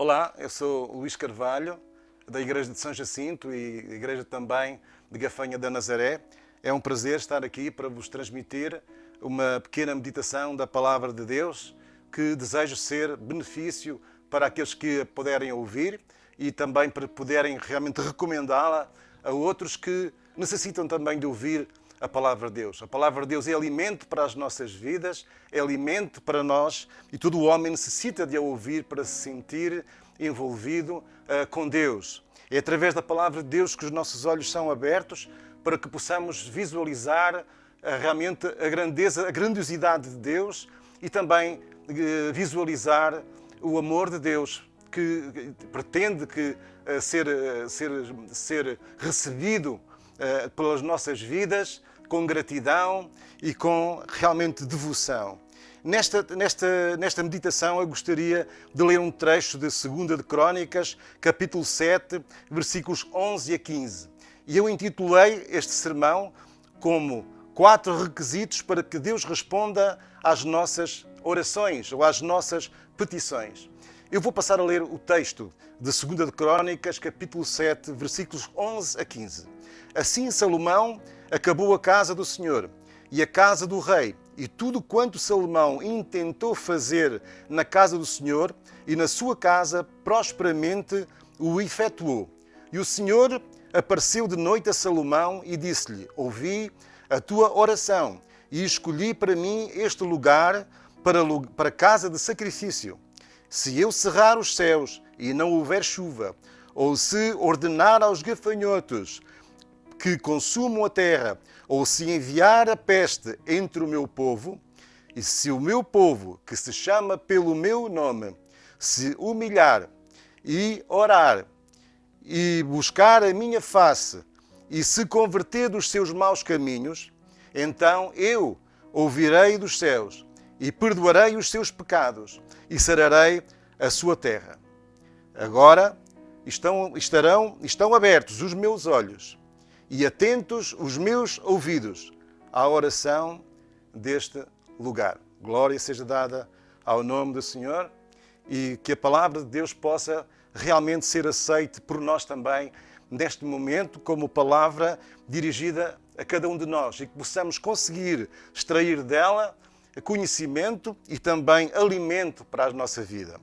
Olá, eu sou Luís Carvalho, da Igreja de São Jacinto e Igreja também de Gafanha da Nazaré. É um prazer estar aqui para vos transmitir uma pequena meditação da Palavra de Deus que desejo ser benefício para aqueles que a puderem ouvir e também para poderem realmente recomendá-la a outros que necessitam também de ouvir a Palavra de Deus. A Palavra de Deus é alimento para as nossas vidas, é alimento para nós e todo o homem necessita de a ouvir para se sentir envolvido com Deus. É através da Palavra de Deus que os nossos olhos são abertos para que possamos visualizar realmente a grandeza, a grandiosidade de Deus e também visualizar o amor de Deus que pretende ser recebido pelas nossas vidas com gratidão e com realmente devoção. Nesta meditação eu gostaria de ler um trecho de 2 de Crónicas, capítulo 7, versículos 11 a 15. E eu intitulei este sermão como 4 requisitos para que Deus responda às nossas orações ou às nossas petições. Eu vou passar a ler o texto de 2 de Crónicas, capítulo 7, versículos 11 a 15. Assim Salomão acabou a casa do Senhor e a casa do rei, e tudo quanto Salomão intentou fazer na casa do Senhor e na sua casa prosperamente o efetuou. E o Senhor apareceu de noite a Salomão e disse-lhe: Ouvi a tua oração e escolhi para mim este lugar para casa de sacrifício. Se eu cerrar os céus e não houver chuva, ou se ordenar aos gafanhotos que consumam a terra, ou se enviar a peste entre o meu povo, e se o meu povo, que se chama pelo meu nome, se humilhar e orar e buscar a minha face e se converter dos seus maus caminhos, então eu ouvirei dos céus e perdoarei os seus pecados e sararei a sua terra. Agora estão abertos os meus olhos e atentos os meus ouvidos à oração deste lugar. Glória seja dada ao nome do Senhor e que a palavra de Deus possa realmente ser aceite por nós também neste momento como palavra dirigida a cada um de nós e que possamos conseguir extrair dela conhecimento e também alimento para a nossa vida.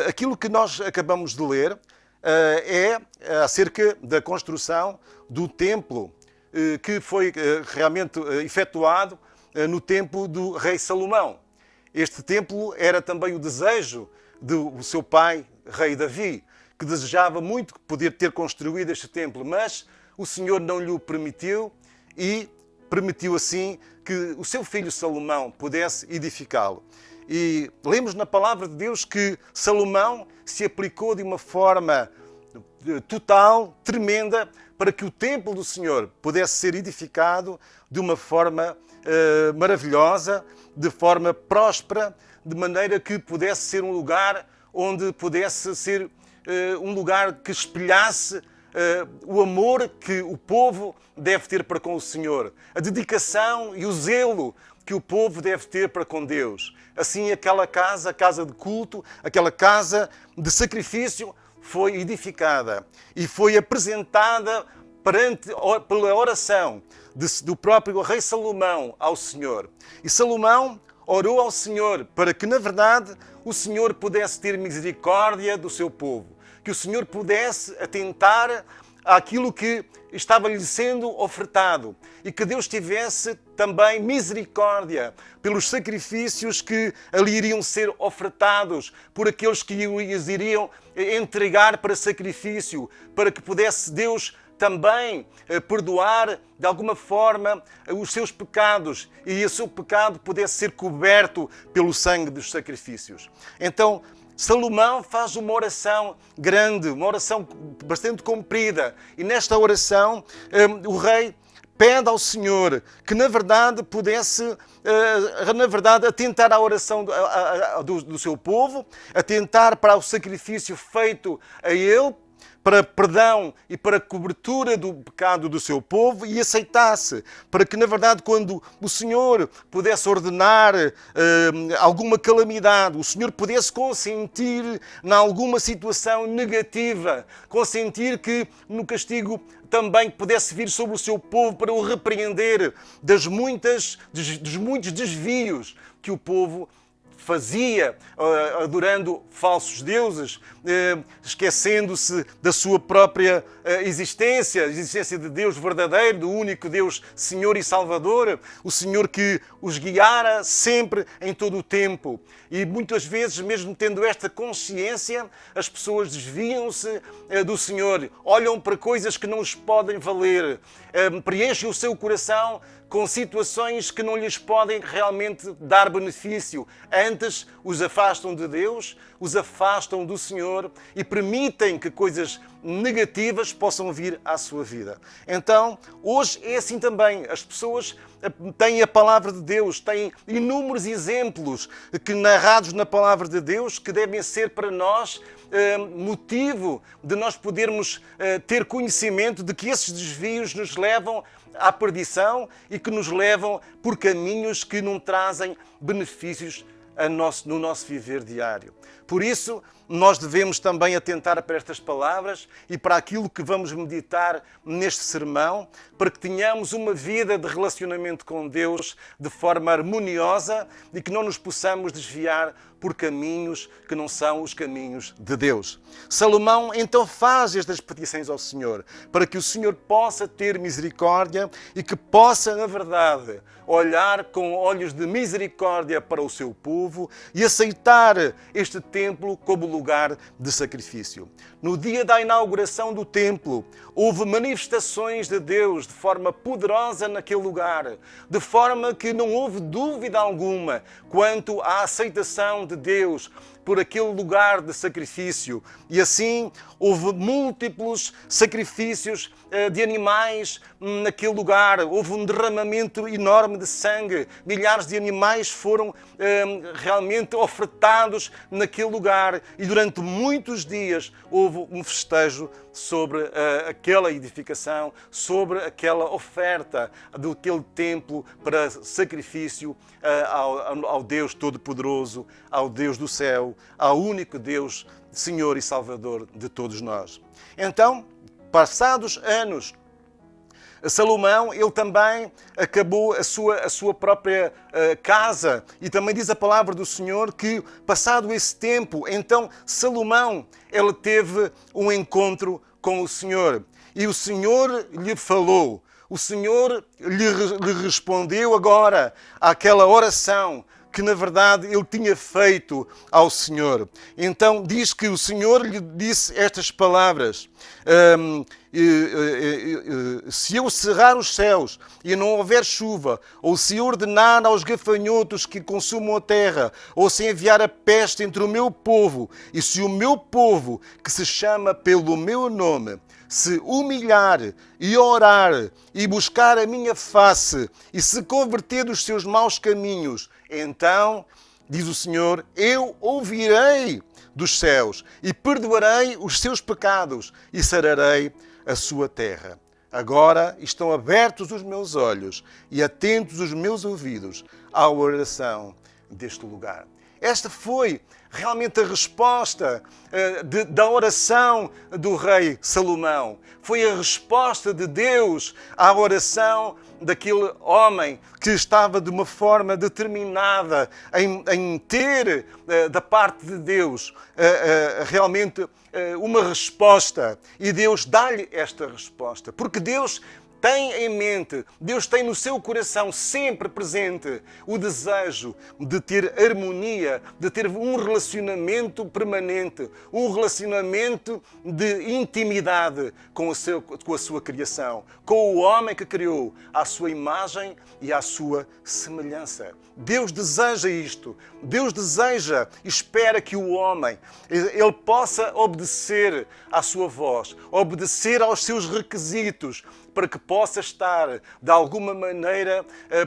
Aquilo que nós acabamos de ler é acerca da construção do templo que foi realmente efetuado no tempo do rei Salomão. Este templo era também o desejo do seu pai, rei Davi, que desejava muito poder ter construído este templo, mas o Senhor não lhe o permitiu e permitiu assim que o seu filho Salomão pudesse edificá-lo. E lemos na palavra de Deus que Salomão se aplicou de uma forma total, tremenda, para que o templo do Senhor pudesse ser edificado de uma forma maravilhosa, de forma próspera, de maneira que pudesse ser um lugar onde pudesse ser um lugar que espelhasse o amor que o povo deve ter para com o Senhor, a dedicação e o zelo que o povo deve ter para com Deus. Assim, aquela casa, a casa de culto, aquela casa de sacrifício foi edificada e foi apresentada pela oração do próprio rei Salomão ao Senhor. E Salomão orou ao Senhor para que, na verdade, o Senhor pudesse ter misericórdia do seu povo, que o Senhor pudesse atentar àquilo que estava-lhe sendo ofertado e que Deus tivesse também misericórdia pelos sacrifícios que ali iriam ser ofertados por aqueles que os iriam entregar para sacrifício, para que pudesse Deus também perdoar de alguma forma os seus pecados e o seu pecado pudesse ser coberto pelo sangue dos sacrifícios. Então, Salomão faz uma oração grande, uma oração bastante comprida. E nesta oração, o rei pede ao Senhor que, na verdade, pudesse, atentar à oração do seu povo, atentar para o sacrifício feito a ele, para perdão e para cobertura do pecado do seu povo e aceitasse, para que, na verdade, quando o Senhor pudesse ordenar alguma calamidade, o Senhor pudesse consentir em alguma situação negativa, consentir que no castigo também pudesse vir sobre o seu povo para o repreender dos muitos desvios que o povo fazia, adorando falsos deuses, esquecendo-se da sua própria existência, a existência de Deus verdadeiro, do único Deus Senhor e Salvador, o Senhor que os guiara sempre em todo o tempo. E muitas vezes, mesmo tendo esta consciência, as pessoas desviam-se do Senhor, olham para coisas que não os podem valer, preenchem o seu coração com situações que não lhes podem realmente dar benefício. Antes os afastam de Deus, os afastam do Senhor e permitem que coisas negativas possam vir à sua vida. Então, hoje é assim também. As pessoas têm a palavra de Deus, têm inúmeros exemplos que narrados na palavra de Deus que devem ser para nós motivo de nós podermos ter conhecimento de que esses desvios nos levam à perdição e que nos levam por caminhos que não trazem benefícios no nosso viver diário. Por isso, nós devemos também atentar para estas palavras e para aquilo que vamos meditar neste sermão, para que tenhamos uma vida de relacionamento com Deus de forma harmoniosa e que não nos possamos desviar por caminhos que não são os caminhos de Deus. Salomão então faz estas petições ao Senhor, para que o Senhor possa ter misericórdia e que possa, na verdade, olhar com olhos de misericórdia para o seu povo e aceitar este templo como lugar de sacrifício. No dia da inauguração do templo, houve manifestações de Deus de forma poderosa naquele lugar, de forma que não houve dúvida alguma quanto à aceitação de Deus por aquele lugar de sacrifício. E assim houve múltiplos sacrifícios de animais naquele lugar. Houve um derramamento enorme de sangue. Milhares de animais foram realmente ofertados naquele lugar. E durante muitos dias houve um festejo sobre aquela edificação, sobre aquela oferta daquele templo para sacrifício ao Deus Todo-Poderoso, ao Deus do céu, ao único Deus, Senhor e Salvador de todos nós. Então, passados anos, Salomão, ele também acabou a sua própria casa. E também diz a palavra do Senhor que, passado esse tempo, então Salomão, ele teve um encontro com o Senhor. E o Senhor lhe falou. O Senhor lhe respondeu agora àquela oração que, na verdade, ele tinha feito ao Senhor. Então, diz que o Senhor lhe disse estas palavras: se eu cerrar os céus e não houver chuva, ou se ordenar aos gafanhotos que consumam a terra, ou se enviar a peste entre o meu povo, e se o meu povo, que se chama pelo meu nome, se humilhar e orar e buscar a minha face e se converter dos seus maus caminhos, então, diz o Senhor, eu ouvirei dos céus e perdoarei os seus pecados e sararei a sua terra. Agora estão abertos os meus olhos e atentos os meus ouvidos à oração deste lugar. Esta foi realmente a resposta da oração do rei Salomão. Foi a resposta de Deus à oração daquele homem que estava de uma forma determinada em ter da parte de Deus realmente uma resposta. E Deus dá-lhe esta resposta. Porque Deus tem em mente, Deus tem no seu coração sempre presente o desejo de ter harmonia, de ter um relacionamento permanente, um relacionamento de intimidade com a sua criação, com o homem que criou à sua imagem e à sua semelhança. Deus deseja isto. Deus deseja e espera que o homem ele possa obedecer à sua voz, obedecer aos seus requisitos para que possa estar, de alguma maneira,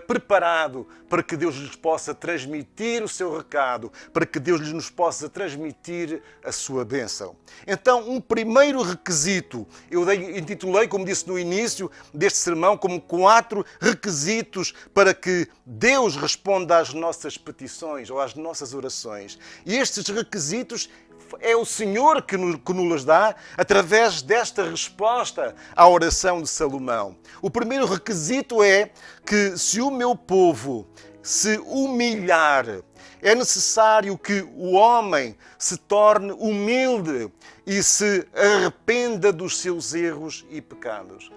preparado para que Deus lhes possa transmitir o seu recado, para que Deus lhes nos possa transmitir a sua bênção. Então, um primeiro requisito, intitulei, como disse no início deste sermão, como 4 requisitos para que Deus responda às nossas petições ou às nossas orações. E estes requisitos é o Senhor que nos dá através desta resposta à oração de Salomão. O primeiro requisito é que se o meu povo se humilhar, é necessário que o homem se torne humilde e se arrependa dos seus erros e pecados.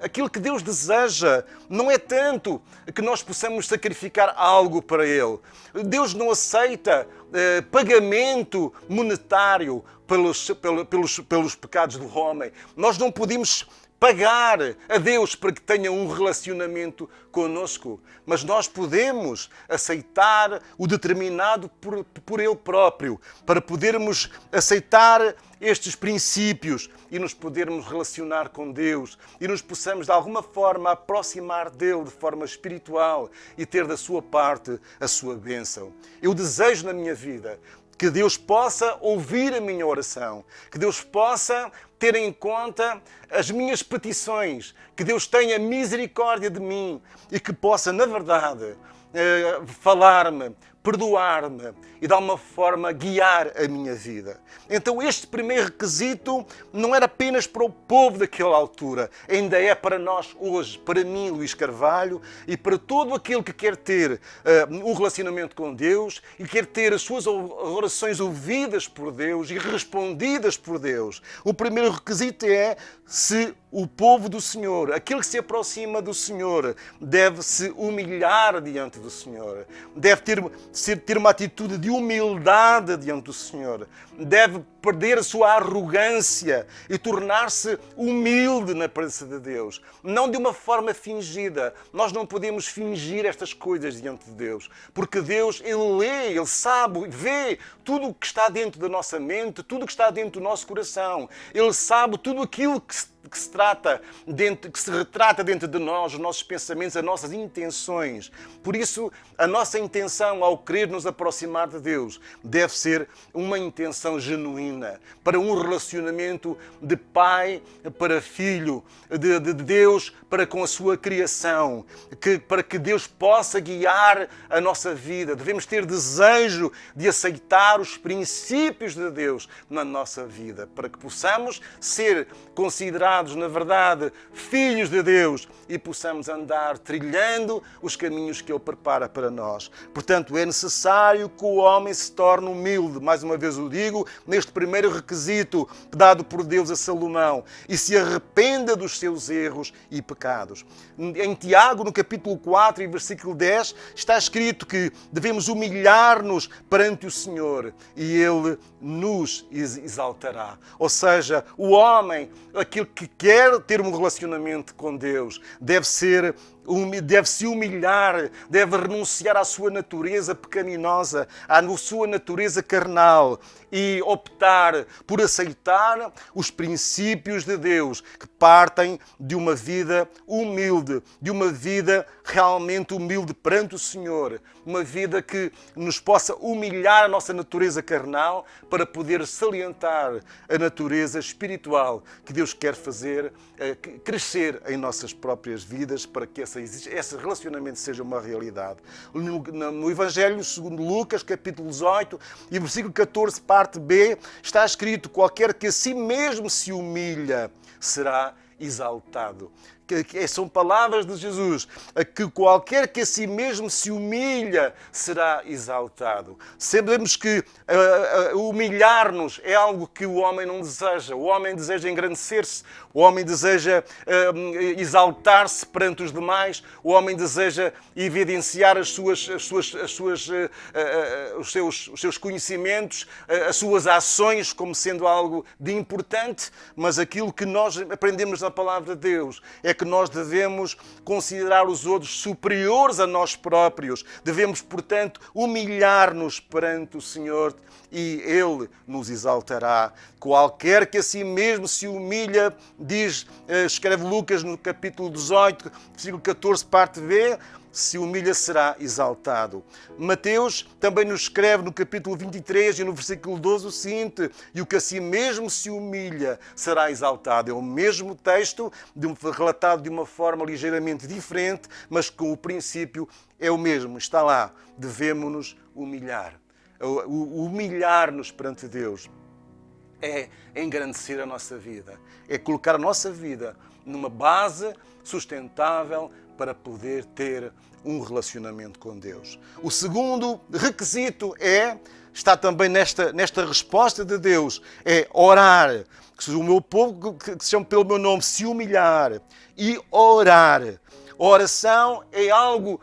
Aquilo que Deus deseja não é tanto que nós possamos sacrificar algo para Ele. Deus não aceita pagamento monetário pelos pecados do homem. Nós não podemos pagar a Deus para que tenha um relacionamento conosco, mas nós podemos aceitar o determinado por Ele próprio, para podermos aceitar estes princípios e nos podermos relacionar com Deus e nos possamos de alguma forma aproximar dEle de forma espiritual e ter da sua parte a sua bênção. Eu desejo na minha vida que Deus possa ouvir a minha oração, que Deus possa ter em conta as minhas petições, que Deus tenha misericórdia de mim e que possa, na verdade, falar-me, perdoar-me e de alguma forma guiar a minha vida. Então este primeiro requisito não era apenas para o povo daquela altura, ainda é para nós hoje, para mim, Luís Carvalho, e para todo aquele que quer ter um relacionamento com Deus e quer ter as suas orações ouvidas por Deus e respondidas por Deus. O primeiro requisito é se o povo do Senhor, aquele que se aproxima do Senhor, deve se humilhar diante do Senhor, deve ter uma atitude de humildade diante do Senhor, deve perder a sua arrogância e tornar-se humilde na presença de Deus. Não de uma forma fingida. Nós não podemos fingir estas coisas diante de Deus, porque Deus, Ele lê, Ele sabe, vê tudo o que está dentro da nossa mente, tudo o que está dentro do nosso coração. Ele sabe tudo aquilo que se retrata dentro de nós, os nossos pensamentos, as nossas intenções. Por isso, a nossa intenção ao querer nos aproximar de Deus deve ser uma intenção genuína, para um relacionamento de pai para filho, de Deus para com a sua criação, para que Deus possa guiar a nossa vida. Devemos ter desejo de aceitar os princípios de Deus na nossa vida, para que possamos ser considerados, na verdade, filhos de Deus e possamos andar trilhando os caminhos que Ele prepara para nós. Portanto, é necessário que o homem se torne humilde, mais uma vez o digo, neste primeiro requisito dado por Deus a Salomão, e se arrependa dos seus erros e pecados. Em Tiago, no capítulo 4 e versículo 10, está escrito que devemos humilhar-nos perante o Senhor e Ele nos exaltará. Ou seja, o homem, aquele que quer ter um relacionamento com Deus, deve se humilhar, deve renunciar à sua natureza pecaminosa, à sua natureza carnal e optar por aceitar os princípios de Deus que partem de uma vida humilde, de uma vida realmente humilde perante o Senhor, uma vida que nos possa humilhar a nossa natureza carnal para poder salientar a natureza espiritual que Deus quer fazer crescer em nossas próprias vidas para que esse relacionamento seja uma realidade. No Evangelho segundo Lucas, capítulo 18 e versículo 14, parte B, está escrito: qualquer que a si mesmo se humilha será exaltado. São palavras de Jesus, que qualquer que a si mesmo se humilha será exaltado. Sabemos que humilhar-nos é algo que o homem não deseja. O homem deseja engrandecer-se, o homem deseja exaltar-se perante os demais, o homem deseja evidenciar os seus conhecimentos, as suas ações como sendo algo de importante, mas aquilo que nós aprendemos na palavra de Deus é que nós devemos considerar os outros superiores a nós próprios. Devemos, portanto, humilhar-nos perante o Senhor e Ele nos exaltará. Qualquer que a si mesmo se humilha, escreve Lucas no capítulo 18, versículo 14, parte B, se humilha será exaltado. Mateus também nos escreve no capítulo 23 e no versículo 12 o seguinte: e o que a si mesmo se humilha será exaltado. É o mesmo texto, relatado de uma forma ligeiramente diferente, mas com o princípio é o mesmo. Está lá, devemos-nos humilhar. Humilhar-nos perante Deus é engrandecer a nossa vida, é colocar a nossa vida numa base sustentável para poder ter um relacionamento com Deus. O segundo requisito está também nesta resposta de Deus, é orar. Que se o meu povo, que se chama pelo meu nome, se humilhar e orar. A oração é algo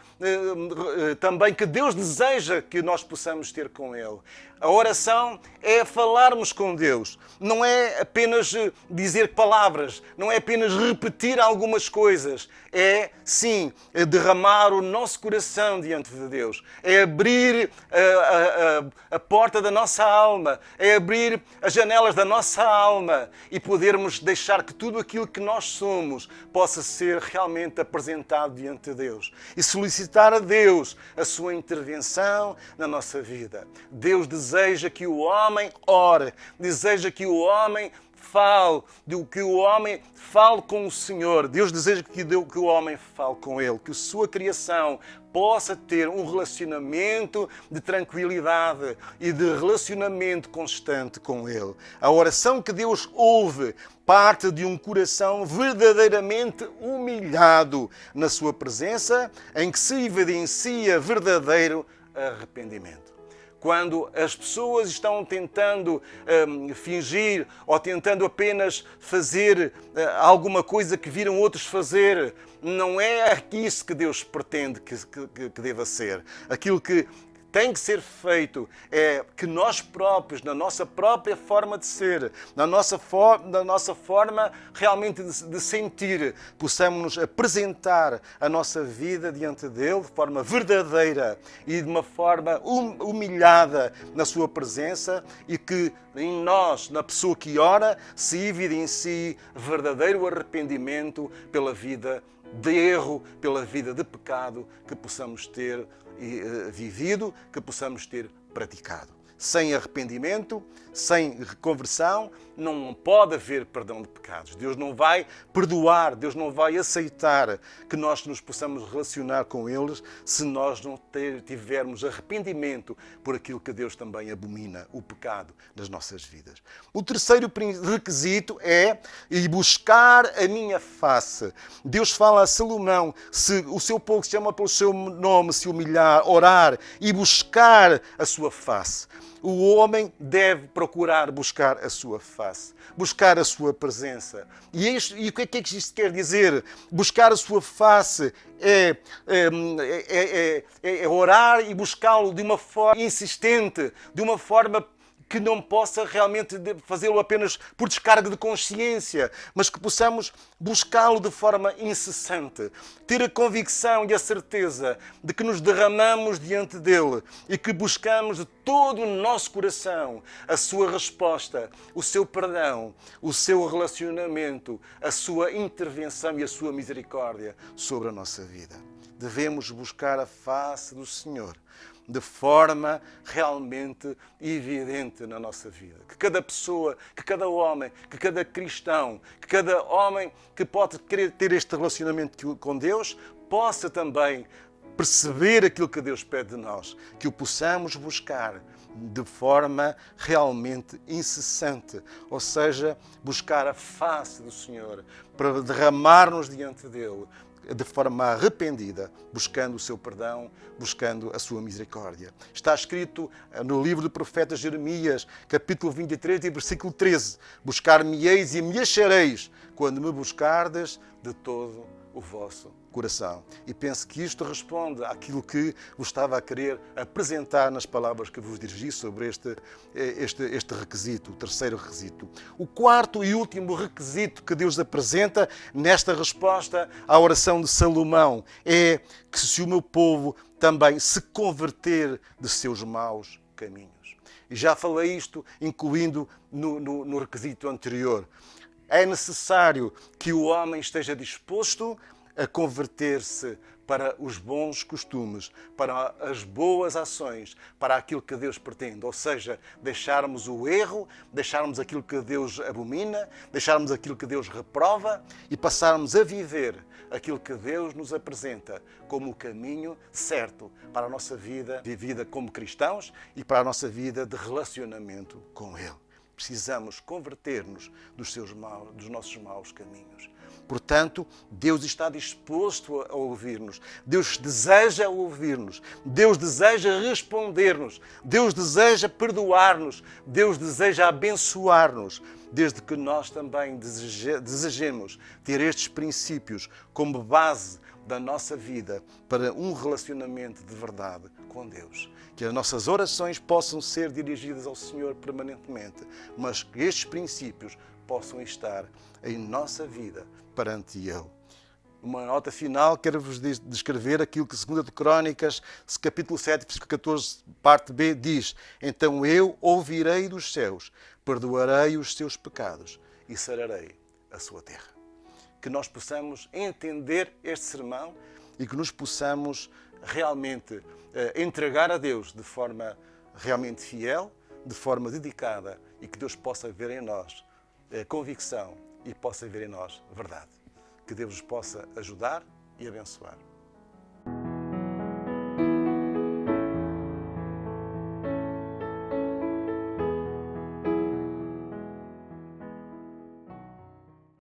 também que Deus deseja que nós possamos ter com Ele. A oração é falarmos com Deus. Não é apenas dizer palavras, não é apenas repetir algumas coisas. É, sim, derramar o nosso coração diante de Deus. É abrir a porta da nossa alma. É abrir as janelas da nossa alma e podermos deixar que tudo aquilo que nós somos possa ser realmente apresentado diante de Deus. E solicitar a Deus a sua intervenção na nossa vida. Deus deseja que o homem ore, deseja que o homem fale, que o homem fale com o Senhor. Deus deseja que o homem fale com Ele, que a sua criação possa ter um relacionamento de tranquilidade e de relacionamento constante com Ele. A oração que Deus ouve parte de um coração verdadeiramente humilhado na sua presença, em que se evidencia verdadeiro arrependimento. Quando as pessoas estão tentando fingir ou tentando apenas fazer alguma coisa que viram outros fazer, não é isso que Deus pretende que deva ser. Aquilo que tem que ser feito é que nós próprios, na nossa própria forma de ser, na nossa forma realmente de sentir, possamos nos apresentar a nossa vida diante dele de forma verdadeira e de uma forma humilhada na sua presença, e que em nós, na pessoa que ora, se evidencie verdadeiro arrependimento pela vida de erro, pela vida de pecado que possamos ter vivido, que possamos ter praticado. Sem arrependimento, sem conversão, não pode haver perdão de pecados. Deus não vai perdoar, Deus não vai aceitar que nós nos possamos relacionar com eles se nós não tivermos arrependimento por aquilo que Deus também abomina, o pecado nas nossas vidas. O terceiro requisito é buscar a minha face. Deus fala a Salomão: se o seu povo se chama pelo seu nome, se humilhar, orar e buscar a sua face. O homem deve procurar buscar a sua face, buscar a sua presença. E o que é que isto quer dizer? Buscar a sua face é orar e buscá-lo de uma forma insistente, de uma forma que não possa realmente fazê-lo apenas por descarga de consciência, mas que possamos buscá-lo de forma incessante. Ter a convicção e a certeza de que nos derramamos diante dele e que buscamos de todo o nosso coração a sua resposta, o seu perdão, o seu relacionamento, a sua intervenção e a sua misericórdia sobre a nossa vida. Devemos buscar a face do Senhor de forma realmente evidente na nossa vida. Que cada pessoa, que cada homem, que cada cristão, que cada homem que pode querer ter este relacionamento com Deus, possa também perceber aquilo que Deus pede de nós, que o possamos buscar de forma realmente incessante, ou seja, buscar a face do Senhor, para derramar-nos diante dele, de forma arrependida, buscando o seu perdão, buscando a sua misericórdia. Está escrito no livro do profeta Jeremias, capítulo 23 e versículo 13: buscar-me-eis e me achareis, quando me buscardes de todo o vosso coração. E penso que isto responde àquilo que vos estava a querer apresentar nas palavras que vos dirigi sobre este requisito, o terceiro requisito. O quarto e último requisito que Deus apresenta nesta resposta à oração de Salomão é que se o meu povo também se converter de seus maus caminhos. E já falei isto, incluindo no requisito anterior. É necessário que o homem esteja disposto a converter-se para os bons costumes, para as boas ações, para aquilo que Deus pretende. Ou seja, deixarmos o erro, deixarmos aquilo que Deus abomina, deixarmos aquilo que Deus reprova e passarmos a viver aquilo que Deus nos apresenta como o caminho certo para a nossa vida, vivida como cristãos e para a nossa vida de relacionamento com Ele. Precisamos converter-nos dos nossos maus caminhos. Portanto, Deus está disposto a ouvir-nos. Deus deseja ouvir-nos. Deus deseja responder-nos. Deus deseja perdoar-nos. Deus deseja abençoar-nos. Desde que nós também desejemos ter estes princípios como base da nossa vida para um relacionamento de verdade com Deus. Que as nossas orações possam ser dirigidas ao Senhor permanentemente, mas que estes princípios possam estar em nossa vida perante Ele. Uma nota final, quero-vos descrever aquilo que 2 de Crónicas, capítulo 7, versículo 14, parte B, diz: Então eu ouvirei dos céus, perdoarei os seus pecados e sararei a sua terra. Que nós possamos entender este sermão e que nos possamos realmente entregar a Deus de forma realmente fiel, de forma dedicada, e que Deus possa ver em nós convicção e possa ver em nós verdade. Que Deus nos possa ajudar e abençoar.